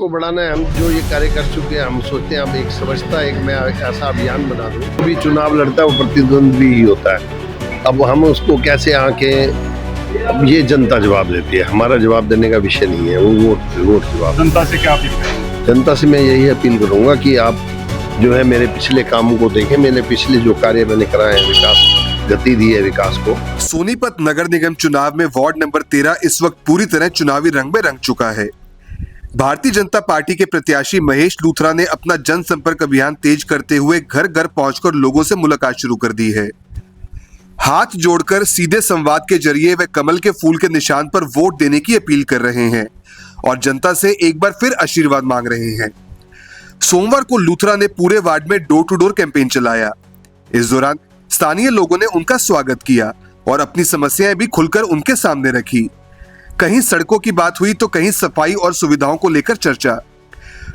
को बढ़ाना है। हम जो ये कार्य कर चुके हैं, हम सोचते हैं अब एक समझता एक मैं ऐसा अभियान बना दूं। अभी चुनाव लड़ता है वो प्रतिद्वंद्वी ही होता है। अब हम उसको कैसे आके अब ये जनता जवाब देती है, हमारा जवाब देने का विषय नहीं है, वो वोट जवाब। जनता से क्या अपील करेंगे? जनता से मैं यही अपील करूंगा कि आप जो है मेरे पिछले कामों को देखें, मेरे पिछले जो कार्य मैंने कराए हैं, विकास गति दी है विकास को। सोनीपत नगर निगम चुनाव में वार्ड नंबर 13 इस वक्त पूरी तरह चुनावी रंग में रंग चुका है। भारतीय जनता पार्टी के प्रत्याशी महेश लूथरा ने अपना जनसंपर्क अभियान तेज करते हुए घर घर पहुंचकर लोगों से मुलाकात शुरू कर दी है। हाथ जोड़कर सीधे संवाद के जरिए वे कमल के फूल के निशान पर वोट देने की अपील कर रहे हैं और जनता से एक बार फिर आशीर्वाद मांग रहे हैं। सोमवार को लूथरा ने पूरे वार्ड में डोर टू डोर कैंपेन चलाया। इस दौरान स्थानीय लोगों ने उनका स्वागत किया और अपनी समस्याएं भी खुलकर उनके सामने रखी। कहीं सड़कों की बात हुई तो कहीं सफाई और सुविधाओं को लेकर चर्चा।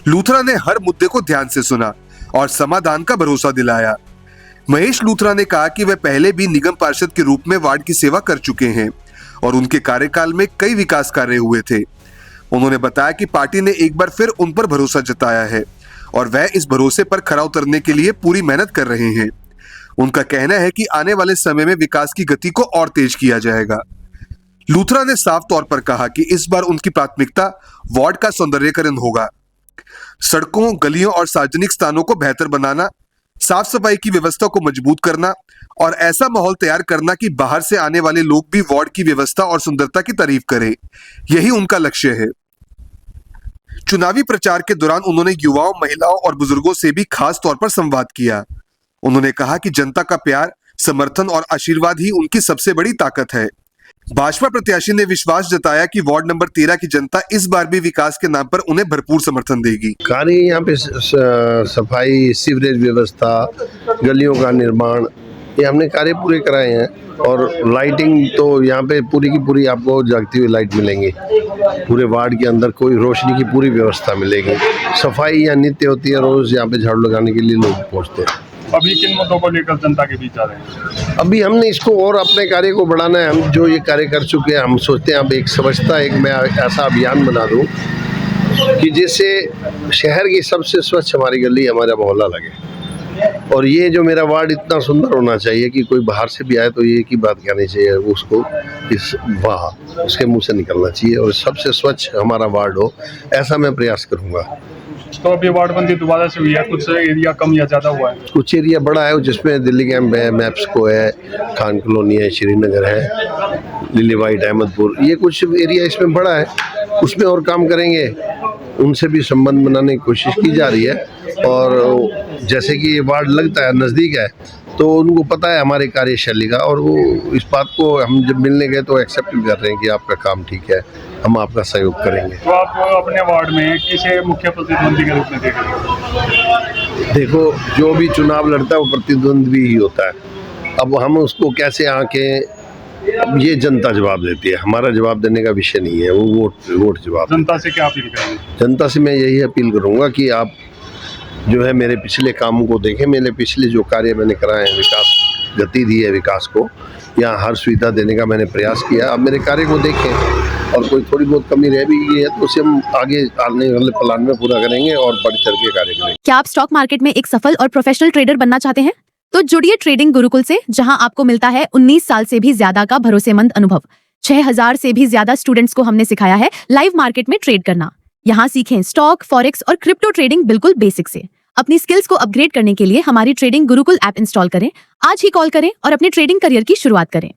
लूथरा ने हर मुद्दे को ध्यान से सुना और समाधान का भरोसा दिलाया। महेश लूथरा ने कहा कि वे पहले भी निगम पार्षद के रूप में वार्ड की सेवा कर चुके हैं और उनके कार्यकाल में कई विकास कार्य हुए थे। उन्होंने बताया कि पार्टी ने एक बार फिर उन पर भरोसा जताया है और वह इस भरोसे पर खरा उतरने के लिए पूरी मेहनत कर रहे हैं। उनका कहना है कि आने वाले समय में विकास की गति को और तेज किया जाएगा। लूथरा ने साफ तौर पर कहा कि इस बार उनकी प्राथमिकता वार्ड का सौंदर्यीकरण होगा। सड़कों, गलियों और सार्वजनिक स्थानों को बेहतर बनाना, साफ सफाई की व्यवस्था को मजबूत करना और ऐसा माहौल तैयार करना कि बाहर से आने वाले लोग भी वार्ड की व्यवस्था और सुंदरता की तारीफ करें, यही उनका लक्ष्य है। चुनावी प्रचार के दौरान उन्होंने युवाओं, महिलाओं और बुजुर्गों से भी खास तौर पर संवाद किया। उन्होंने कहा कि जनता का प्यार, समर्थन और आशीर्वाद ही उनकी सबसे बड़ी ताकत है। भाजपा प्रत्याशी ने विश्वास जताया कि वार्ड नंबर 13 की जनता इस बार भी विकास के नाम पर उन्हें भरपूर समर्थन देगी। कार्य यहाँ पे सफाई, सीवरेज व्यवस्था, गलियों का निर्माण, ये हमने कार्य पूरे कराए हैं। और लाइटिंग तो यहाँ पे पूरी की पूरी आपको जगती हुई लाइट मिलेंगी। पूरे वार्ड के अंदर कोई रोशनी की पूरी व्यवस्था मिलेगी। सफाई यहाँ नित्य होती है, रोज यहाँ पे झाड़ू लगाने के लिए लोग पहुँचते हैं। अभी किन मुद्दों को लेकर जनता के बीच आ रहे हैं? अभी हमने इसको और अपने कार्य को बढ़ाना है। हम जो ये कार्य कर चुके हैं, हम सोचते हैं अब एक समझता एक मैं ऐसा अभियान बना दूं कि जिससे शहर की सबसे स्वच्छ हमारी गली, हमारा मोहल्ला लगे। और ये जो मेरा वार्ड इतना सुंदर होना चाहिए कि कोई बाहर से भी आए तो ये की बात कहनी चाहिए उसको, इस वाह उसके मुंह से निकलना चाहिए और सबसे स्वच्छ हमारा वार्ड हो, ऐसा मैं प्रयास करूँगा। तो अभी वार्डबंदी दोबारा से हुई है, कुछ एरिया कम या ज़्यादा हुआ है? कुछ एरिया बड़ा है जिसमें दिल्ली कैंप है, मैप्सको है, खान कॉलोनी है, श्रीनगर है, लिली वाइट, अहमदपुर, ये कुछ एरिया इसमें बड़ा है। उसमें और काम करेंगे, उनसे भी संबंध बनाने की कोशिश की जा रही है। और जैसे कि ये वार्ड लगता है, नज़दीक है, तो उनको पता है हमारे कार्यशैली का और वो इस बात को हम जब मिलने गए तो एक्सेप्ट भी कर रहे हैं कि आपका काम ठीक है, हम आपका सहयोग करेंगे। तो आप अपने वार्ड में किसे मुख्य प्रतिद्वंदी के रूप में देख रहे हैं? देखो, जो भी चुनाव लड़ता है वो प्रतिद्वंद्वी ही होता है। अब हम उसको कैसे आके अब ये जनता जवाब देती है, हमारा जवाब देने का विषय नहीं है, वो वोट जवाब। जनता से क्या अपील करेंगे? जनता से मैं यही अपील करूंगा कि आप जो है मेरे पिछले कामों को देखें, मेरे पिछले जो कार्य मैंने कराए हैं, विकास गति दी है विकास को, यहाँ हर सुविधा देने का मैंने प्रयास किया। अब मेरे कार्य को देखें और कोई थोड़ी बहुत कमी रह भी गई है तो उसे हम आगे आने वाले प्लान में पूरा करेंगे और बढ़ चढ़ के कार्य करेंगे। क्या आप स्टॉक मार्केट में एक सफल और प्रोफेशनल ट्रेडर बनना चाहते हैं? तो जुड़िए ट्रेडिंग गुरुकुल से, जहां आपको मिलता है 19 साल से भी ज्यादा का भरोसेमंद अनुभव। 6000 से भी ज्यादा स्टूडेंट्स को हमने सिखाया है लाइव मार्केट में ट्रेड करना। यहाँ सीखें स्टॉक, फॉरेक्स और क्रिप्टो ट्रेडिंग बिल्कुल बेसिक से। अपनी स्किल्स को अपग्रेड करने के लिए हमारी ट्रेडिंग गुरुकुल ऐप इंस्टॉल करें। आज ही कॉल करें और अपने ट्रेडिंग करियर की शुरुआत करें।